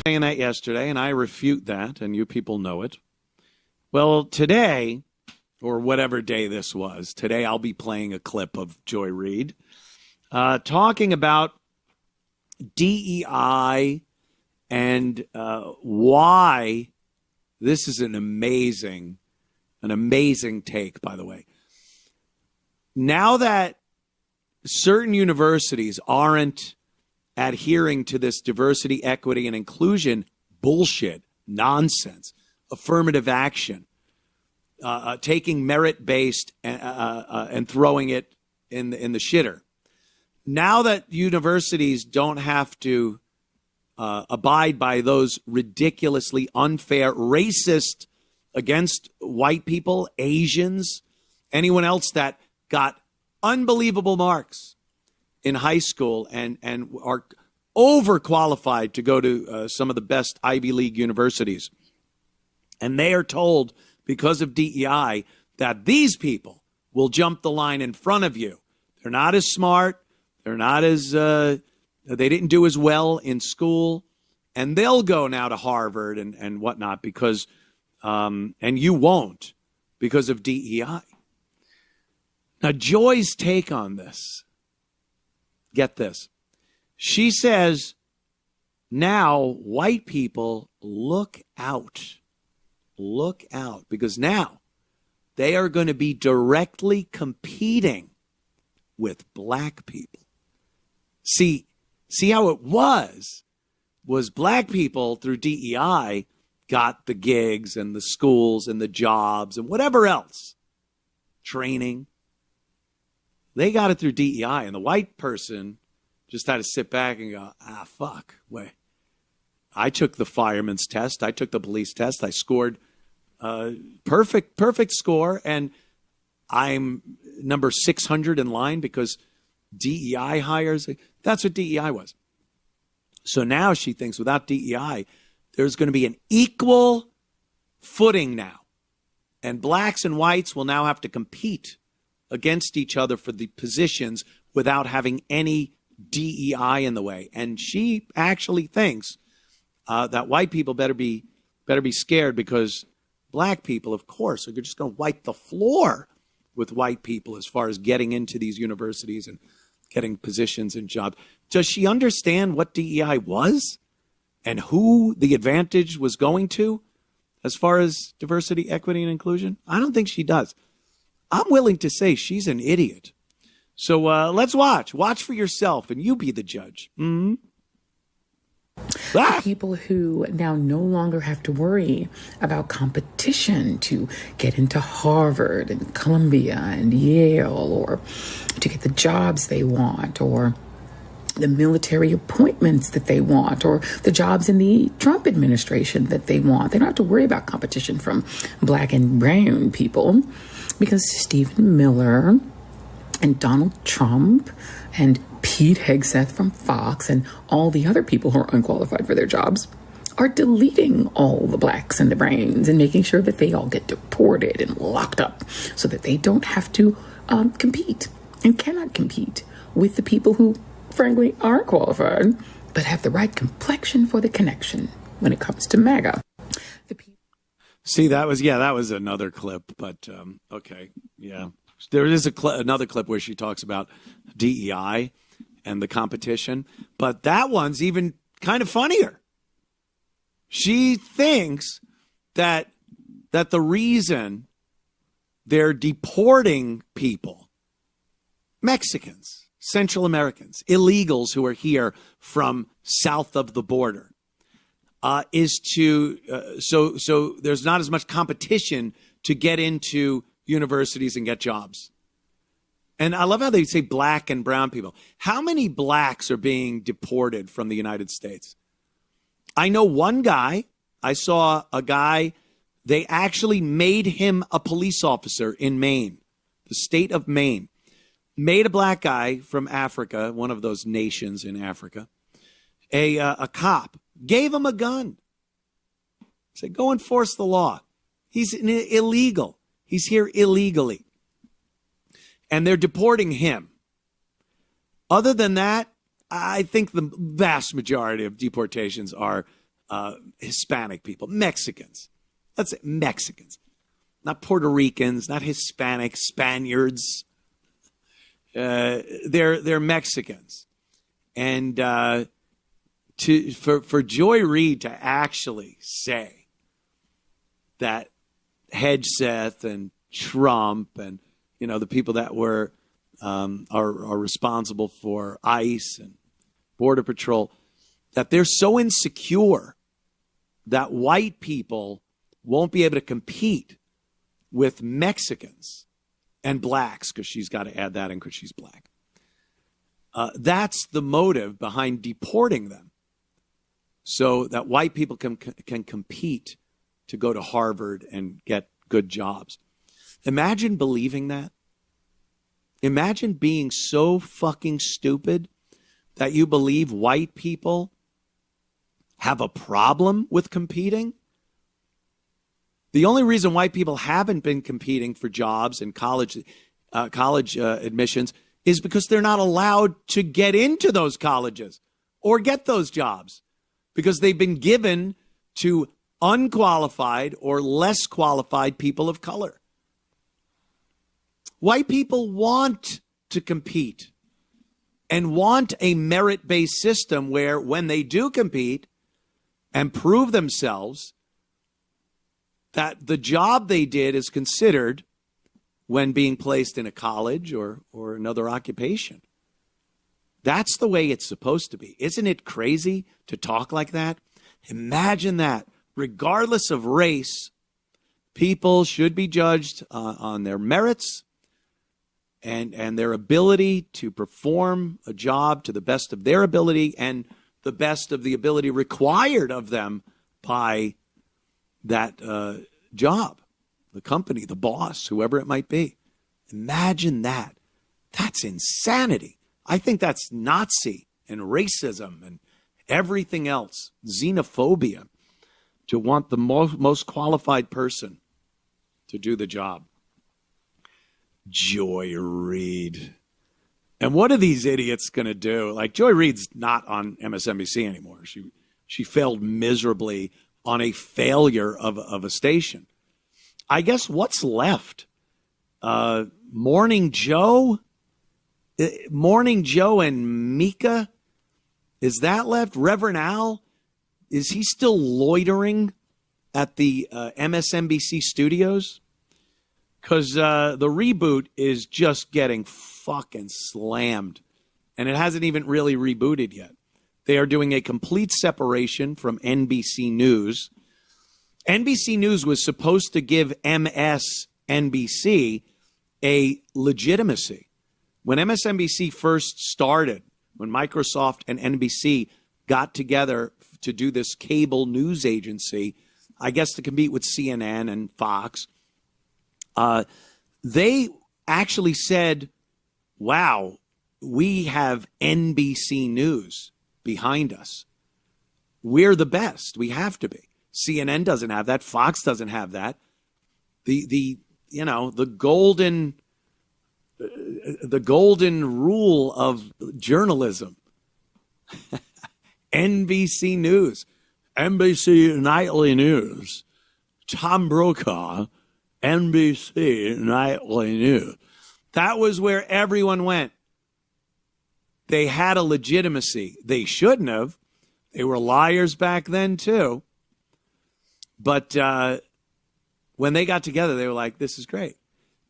saying that yesterday, and I refute that, and you people know it. Well, today, or whatever day this was, today I'll be playing a clip of Joy Reid talking about DEI and why this is an amazing take, by the way. Now that certain universities aren't adhering to this diversity, equity, and inclusion bullshit, nonsense, affirmative action, taking merit-based and throwing it in the shitter. Now that universities don't have to abide by those ridiculously unfair, racist against white people, Asians, anyone else that got unbelievable marks in high school and are overqualified to go to some of the best Ivy League universities. And they are told, because of DEI, that these people will jump the line in front of you. They're not as smart. They're not as, they didn't do as well in school. And they'll go now to Harvard and whatnot because, and you won't because of DEI. Now, Joy's take on this, get this. She says, now white people look out, because now they are going to be directly competing with black people. See how it was black people through DEI got the gigs and the schools and the jobs and whatever else, training. They got it through DEI, and the white person just had to sit back and go, fuck, wait. I took the fireman's test. I took the police test. I scored perfect score, and I'm number 600 in line because DEI hires. That's what DEI was. So now she thinks without DEI, there's going to be an equal footing now, and blacks and whites will now have to compete against each other for the positions without having any DEI in the way. And she actually thinks that white people better be scared, because black people, of course, are just going to wipe the floor with white people as far as getting into these universities and getting positions and jobs. Does she understand what DEI was and who the advantage was going to as far as diversity, equity, and inclusion? I don't think she does. I'm willing to say she's an idiot. So let's watch. Watch for yourself, and you be the judge. Mm-hmm. People who now no longer have to worry about competition to get into Harvard and Columbia and Yale, or to get the jobs they want, or the military appointments that they want, or the jobs in the Trump administration that they want. They don't have to worry about competition from black and brown people, because Stephen Miller and Donald Trump and Pete Hegseth from Fox and all the other people who are unqualified for their jobs are deleting all the blacks and the browns and making sure that they all get deported and locked up so that they don't have to compete and cannot compete with the people who, frankly, aren't qualified but have the right complexion for the connection when it comes to MAGA. See, that was another clip, but okay, yeah. There is another clip where she talks about DEI and the competition, but that one's even kind of funnier. She thinks that the reason they're deporting people, Mexicans, Central Americans, illegals who are here from south of the border, is to so there's not as much competition to get into universities and get jobs. And I love how they say black and brown people. How many blacks are being deported from the United States? I know one guy. I saw a guy. They actually made him a police officer in Maine, the state of Maine. Made a black guy from Africa, one of those nations in Africa, a cop. Gave him a gun. Said, go enforce the law. He's illegal. He's here illegally. And they're deporting him. Other than that, I think the vast majority of deportations are Hispanic people, Mexicans. Let's say Mexicans, not Puerto Ricans, not Hispanic, Spaniards. They're Mexicans. And for Joy Reid to actually say that Hedgeseth and Trump and, you know, the people that were are responsible for ICE and Border Patrol, that they're so insecure that white people won't be able to compete with Mexicans and blacks, because she's got to add that in because she's black. That's the motive behind deporting them, so that white people can compete to go to Harvard and get good jobs. Imagine believing that. Imagine being so fucking stupid that you believe white people have a problem with competing. The only reason white people haven't been competing for jobs and college admissions is because they're not allowed to get into those colleges or get those jobs, because they've been given to unqualified or less qualified people of color. White people want to compete and want a merit-based system where when they do compete and prove themselves, that the job they did is considered when being placed in a college or another occupation. That's the way it's supposed to be. Isn't it crazy to talk like that? Imagine that. Regardless of race, people should be judged on their merits and their ability to perform a job to the best of their ability and the best of the ability required of them by that job, the company, the boss, whoever it might be. Imagine that. That's insanity. I think that's Nazi and racism and everything else, xenophobia, to want the most qualified person to do the job. Joy Reid. And what are these idiots going to do? Like, Joy Reid's not on MSNBC anymore. She failed miserably on a failure of a station. I guess what's left? Morning Joe? Morning Joe and Mika? Is that left? Reverend Al? Is he still loitering at the MSNBC studios? Because the reboot is just getting fucking slammed. And it hasn't even really rebooted yet. They are doing a complete separation from NBC News. NBC News was supposed to give MSNBC a legitimacy. When MSNBC first started, when Microsoft and NBC got together to do this cable news agency, I guess to compete with CNN and Fox, they actually said, wow, we have NBC News behind us. We're the best. We have to be. CNN doesn't have that. Fox doesn't have that. The golden rule of journalism. NBC News, NBC Nightly News, Tom Brokaw, NBC Nightly News. That was where everyone went. They had a legitimacy. They shouldn't have. They were liars back then, too. But when they got together, they were like, this is great.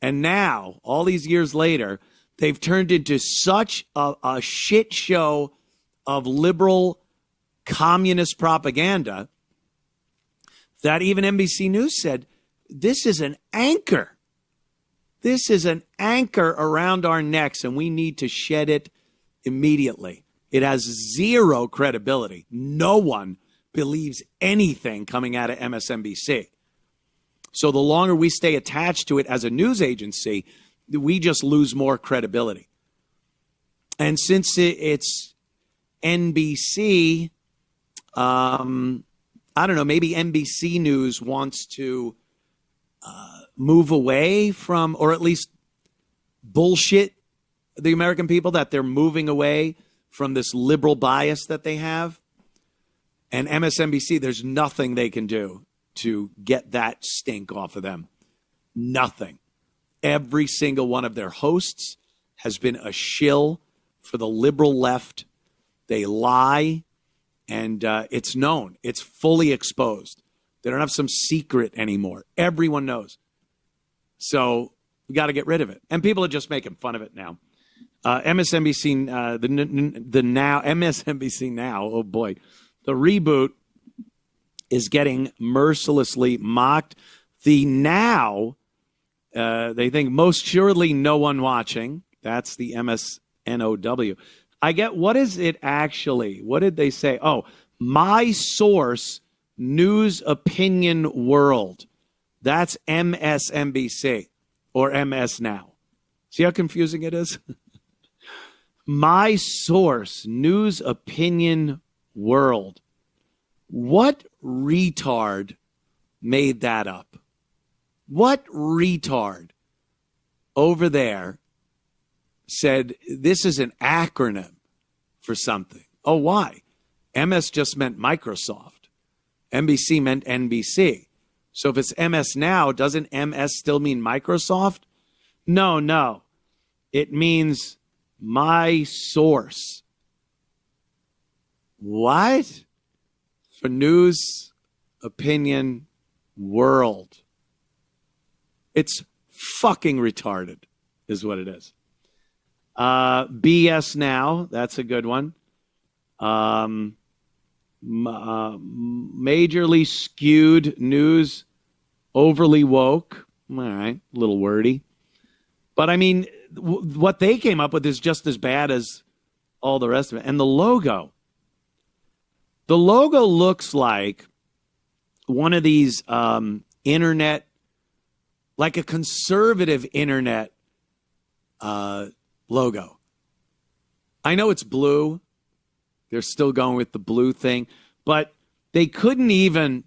And now, all these years later, they've turned into such a shit show of liberal communist propaganda that even NBC News said, this is an anchor. This is an anchor around our necks, and we need to shed it immediately. It has zero credibility. No one believes anything coming out of MSNBC. So the longer we stay attached to it as a news agency, we just lose more credibility. And since it's NBC, I don't know, maybe NBC News wants to move away from, or at least bullshit the American people that they're moving away from this liberal bias that they have. And MSNBC, there's nothing they can do to get that stink off of them. Nothing. Every single one of their hosts has been a shill for the liberal left. They lie, and it's known. It's fully exposed. They don't have some secret anymore. Everyone knows. So we got to get rid of it. And people are just making fun of it now. MSNBC, MSNBC Now, oh boy, the reboot is getting mercilessly mocked. The Now, they think most surely no one watching. That's the MSNOW. I get, what is it actually? What did they say? Oh, my source, news opinion world. That's MSNBC or MS Now. See how confusing it is? My source, news opinion world. What retard made that up? What retard over there said this is an acronym for something? Oh, why? MS just meant Microsoft. NBC meant NBC. So if it's MS Now, doesn't MS still mean Microsoft? No. It means my source. What? For news, opinion, world. It's fucking retarded, is what it is. BS Now, that's a good one. Majorly skewed news, overly woke. All right, a little wordy. But I mean, what they came up with is just as bad as all the rest of it. And the logo looks like one of these internet, like a conservative internet logo. I know it's blue. They're still going with the blue thing, but they couldn't even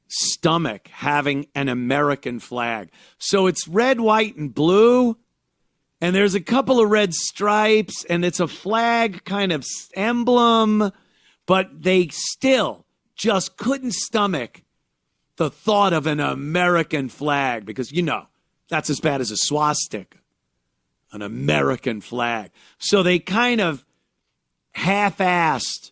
stomach having an American flag. So it's red, white, and blue, and there's a couple of red stripes, and it's a flag kind of emblem, but they still just couldn't stomach the thought of an American flag because, you know, that's as bad as a swastika, an American flag. So they kind of half-assed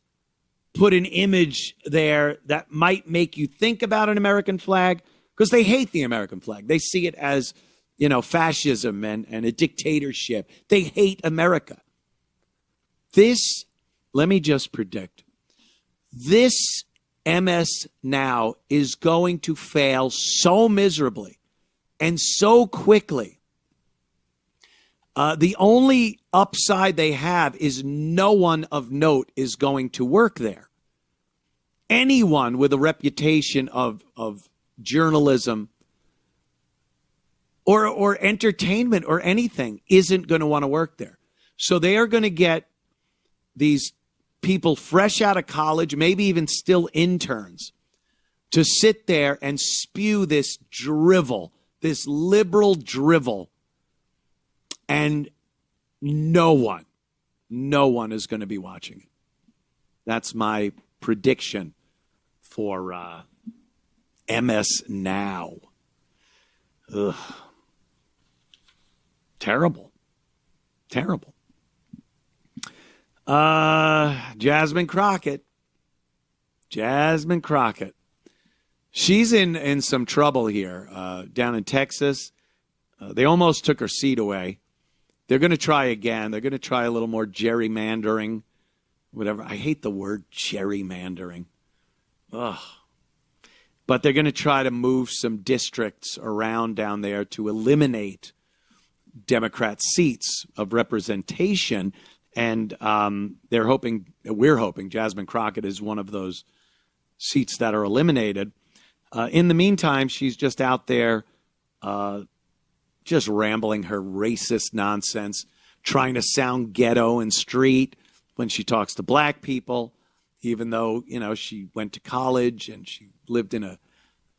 put an image there that might make you think about an American flag because they hate the American flag. They see it as, you know, fascism and a dictatorship. They hate America. This, let me just predict, this MS Now is going to fail so miserably and so quickly. The only upside they have is no one of note is going to work there. Anyone with a reputation of journalism or entertainment or anything isn't going to want to work there. So they are going to get these people fresh out of college, maybe even still interns, to sit there and spew this drivel, this liberal drivel. And no one is going to be watching it. That's my prediction for MS Now. Ugh. Terrible. Jasmine Crockett. She's in some trouble here down in Texas. They almost took her seat away. They're going to try again. They're going to try a little more gerrymandering, whatever. I hate the word gerrymandering. Ugh. But they're going to try to move some districts around down there to eliminate Democrat seats of representation. And we're hoping Jasmine Crockett is one of those seats that are eliminated. In the meantime, she's just out there just rambling her racist nonsense, trying to sound ghetto and street when she talks to black people, even though, you know, she went to college and she lived in a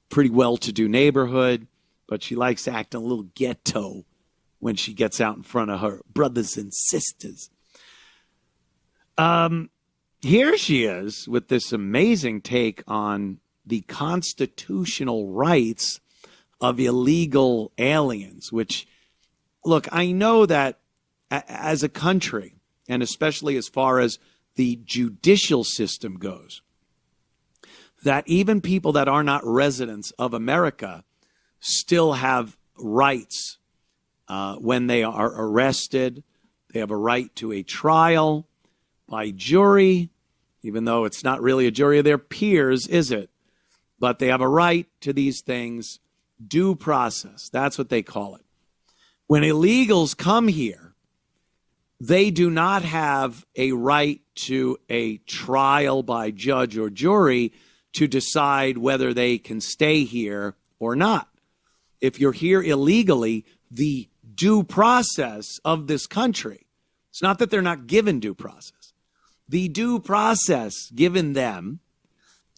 pretty well-to-do neighborhood, but she likes acting a little ghetto when she gets out in front of her brothers and sisters. here she is with this amazing take on the constitutional rights of illegal aliens, which, look, I know that as a country, and especially as far as the judicial system goes, that even people that are not residents of America still have rights when they are arrested. They have a right to a trial by jury, even though it's not really a jury of their peers, is it? But they have a right to these things, due process. That's what they call it. When illegals come here, they do not have a right to a trial by judge or jury to decide whether they can stay here or not. If you're here illegally, the due process of this country, it's not that they're not given due process. The due process given them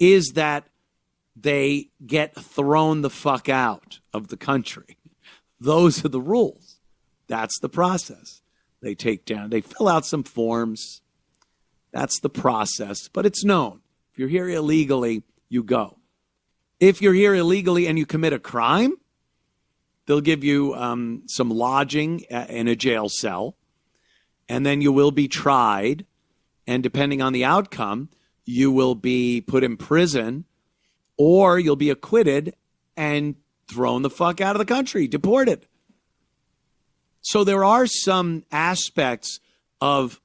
is that they get thrown the fuck out of the country. Those are the rules. That's the process. They take down, they fill out some forms. That's the process, but it's known. If you're here illegally, you go. If you're here illegally and you commit a crime, they'll give you some lodging in a jail cell, and then you will be tried. And depending on the outcome, you will be put in prison, or you'll be acquitted and thrown the fuck out of the country, deported. So there are some aspects of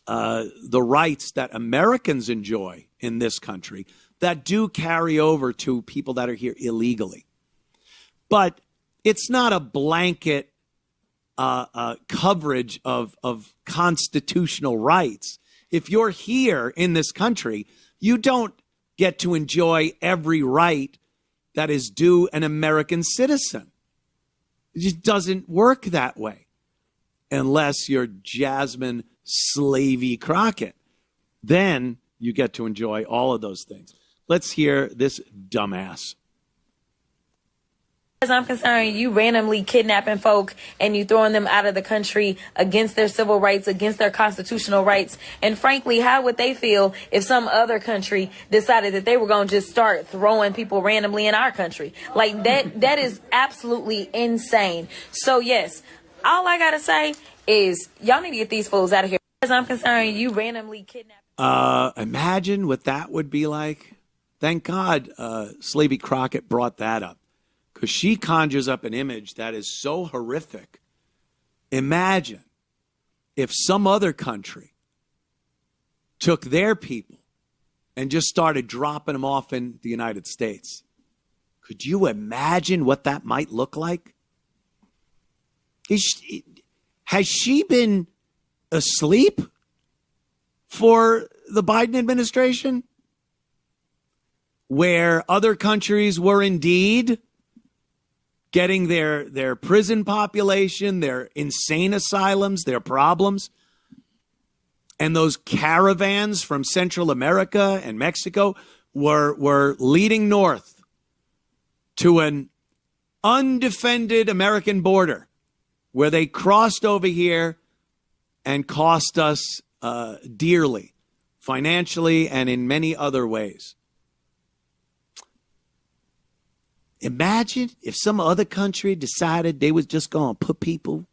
the rights that Americans enjoy in this country that do carry over to people that are here illegally. But it's not a blanket coverage of constitutional rights. If you're here in this country, you don't get to enjoy every right that is due an American citizen. It just doesn't work that way unless you're Jasmine Slavey Crockett. Then you get to enjoy all of those things. Let's hear this dumbass. As I'm concerned, you randomly kidnapping folk and you throwing them out of the country against their civil rights, against their constitutional rights. And frankly, how would they feel if some other country decided that they were going to just start throwing people randomly in our country? Like that is absolutely insane. So yes, all I got to say is y'all need to get these fools out of here. As I'm concerned, you randomly kidnapping. Imagine what that would be like. Thank God Slavey Crockett brought that up, because she conjures up an image that is so horrific. Imagine if some other country took their people and just started dropping them off in the United States. Could you imagine what that might look like? Has she been asleep for the Biden administration, where other countries were indeed getting their prison population, their insane asylums, their problems, and those caravans from Central America and Mexico were leading north to an undefended American border, where they crossed over here and cost us dearly, financially and in many other ways. Imagine if some other country decided they was just going to put people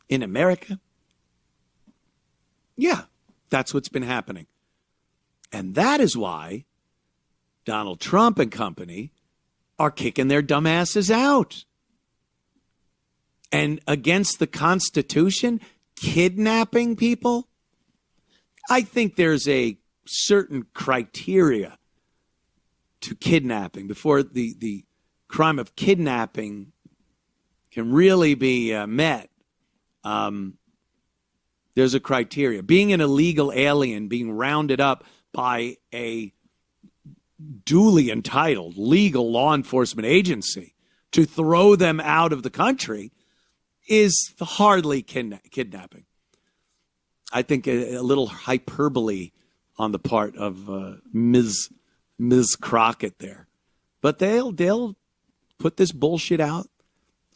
in America. Yeah, that's what's been happening. And that is why Donald Trump and company are kicking their dumbasses out. And against the Constitution, kidnapping people. I think there's a certain criteria to kidnapping before the crime of kidnapping can really be met. There's a criteria. Being an illegal alien, being rounded up by a duly entitled legal law enforcement agency to throw them out of the country is hardly kidnapping. I think a little hyperbole on the part of Ms. Crockett there. But they'll put this bullshit out.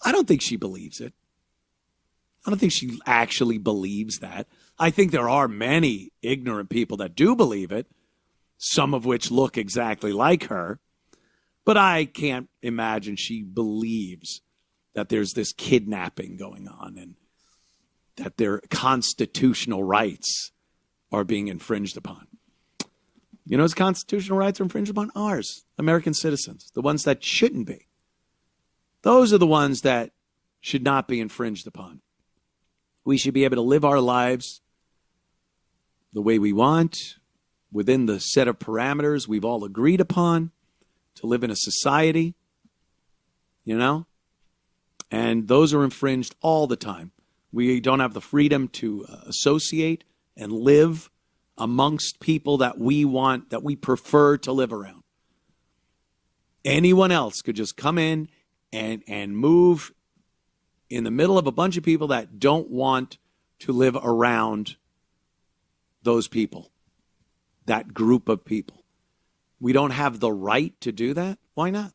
I don't think she believes it. I don't think she actually believes that. I think there are many ignorant people that do believe it, some of which look exactly like her. But I can't imagine she believes that there's this kidnapping going on and that their constitutional rights are being infringed upon. You know whose constitutional rights are infringed upon? Ours, American citizens, the ones that shouldn't be. Those are the ones that should not be infringed upon. We should be able to live our lives the way we want, within the set of parameters we've all agreed upon, to live in a society, you know? And those are infringed all the time. We don't have the freedom to associate and live amongst people that we want, that we prefer to live around. Anyone else could just come in and move in the middle of a bunch of people that don't want to live around those people, that group of people. We don't have the right to do that. Why not?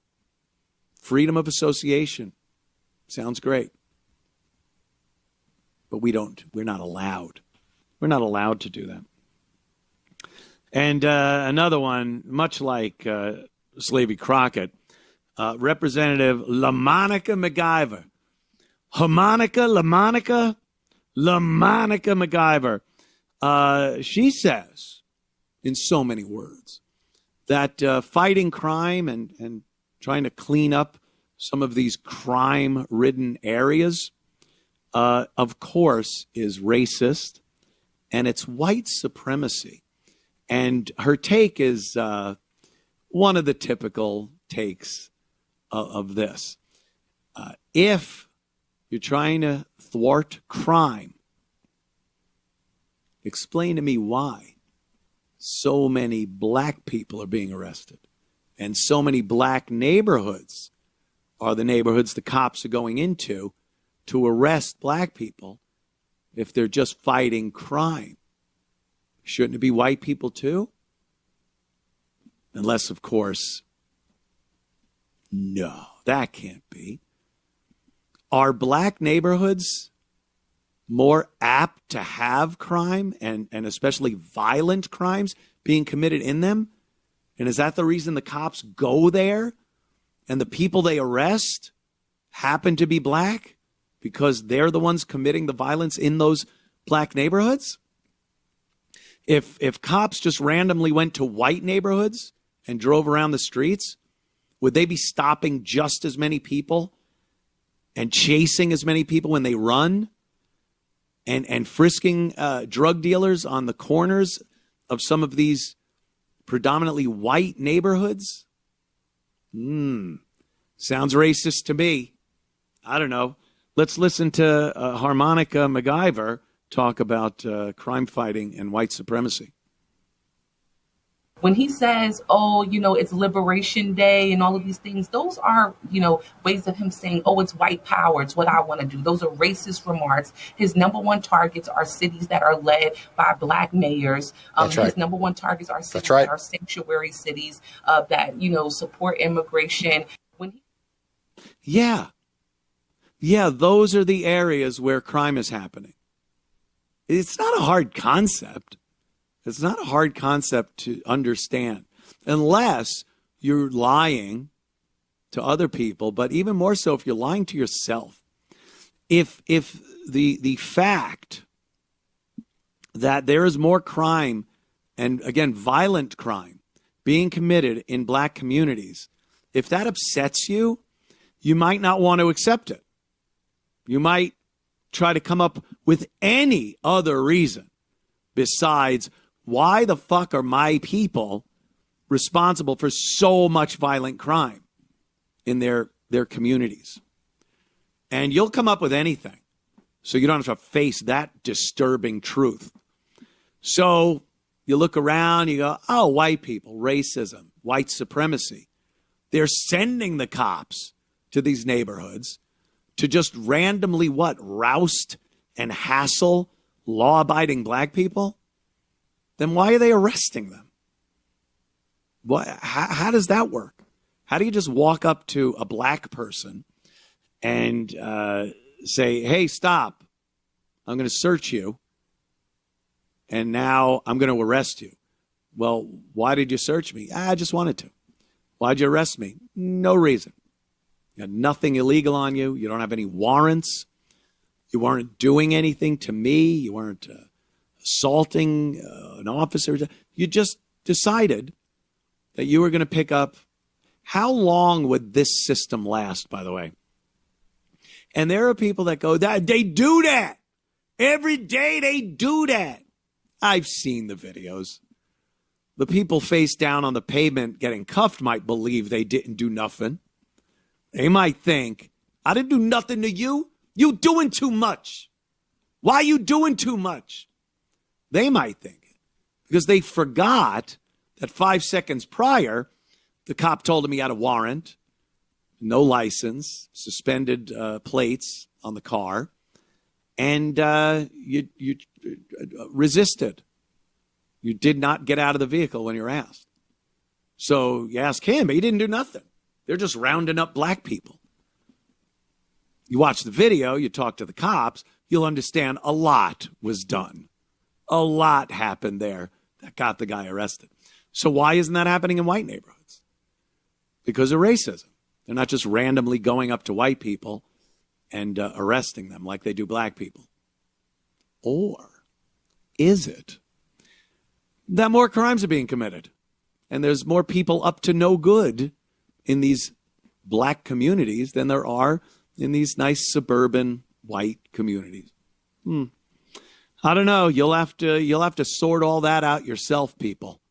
Freedom of association. Sounds great. But we're not allowed. We're not allowed to do that. And another one, much like Slavey Crockett, Representative LaMonica MacGyver. LaMonica MacGyver. She says, in so many words, that fighting crime and trying to clean up some of these crime-ridden areas, of course, is racist, and it's white supremacy. And her take is one of the typical takes of this. If you're trying to thwart crime, explain to me why so many black people are being arrested and so many black neighborhoods are the neighborhoods the cops are going into to arrest black people if they're just fighting crime. Shouldn't it be white people too? Unless, of course, no, that can't be. Are black neighborhoods more apt to have crime and especially violent crimes being committed in them? And is that the reason the cops go there and the people they arrest happen to be black because they're the ones committing the violence in those black neighborhoods? If cops just randomly went to white neighborhoods and drove around the streets, would they be stopping just as many people and chasing as many people when they run and frisking drug dealers on the corners of some of these predominantly white neighborhoods? Sounds racist to me. I don't know. Let's listen to Harmonica MacGyver talk about crime fighting and white supremacy. When he says, oh, it's Liberation Day and all of these things, those are, ways of him saying, oh, it's white power. It's what I want to do. Those are racist remarks. His number one targets are cities that are led by black mayors. That's right. His number one targets are cities that are sanctuary cities that, support immigration. Yeah, those are the areas where crime is happening. It's not a hard concept. It's not a hard concept to understand unless you're lying to other people, but even more so if you're lying to yourself. If the fact that there is more crime and, again, violent crime being committed in black communities, if that upsets you, you might not want to accept it. You might try to come up with any other reason besides, why the fuck are my people responsible for so much violent crime in their communities? And you'll come up with anything, so you don't have to face that disturbing truth. So you look around, you go, oh, white people, racism, white supremacy. They're sending the cops to these neighborhoods to just randomly roust and hassle law-abiding black people? Then why are they arresting them? How does that work? How do you just walk up to a black person and say, hey, stop, I'm going to search you, and now I'm going to arrest you. Well, why did you search me? I just wanted to. Why'd you arrest me? No reason. You had nothing illegal on you. You don't have any warrants. You weren't doing anything to me. You weren't assaulting an officer. You just decided that you were going to pick up. How long would this system last, by the way? And there are people that go, they do that. Every day they do that. I've seen the videos. The people face down on the pavement getting cuffed might believe they didn't do nothing. They might think, I didn't do nothing to you. You doing too much. Why you doing too much? They might think it because they forgot that 5 seconds prior, the cop told him he had a warrant, no license, suspended plates on the car, and you resisted. You did not get out of the vehicle when you were asked. So you ask him, but he didn't do nothing. They're just rounding up black people. You watch the video, you talk to the cops, you'll understand a lot was done. A lot happened there that got the guy arrested. So why isn't that happening in white neighborhoods? Because of racism. They're not just randomly going up to white people and arresting them like they do black people. Or is it that more crimes are being committed and there's more people up to no good in these black communities than there are in these nice suburban white communities? I don't know. You'll have to sort all that out yourself, people.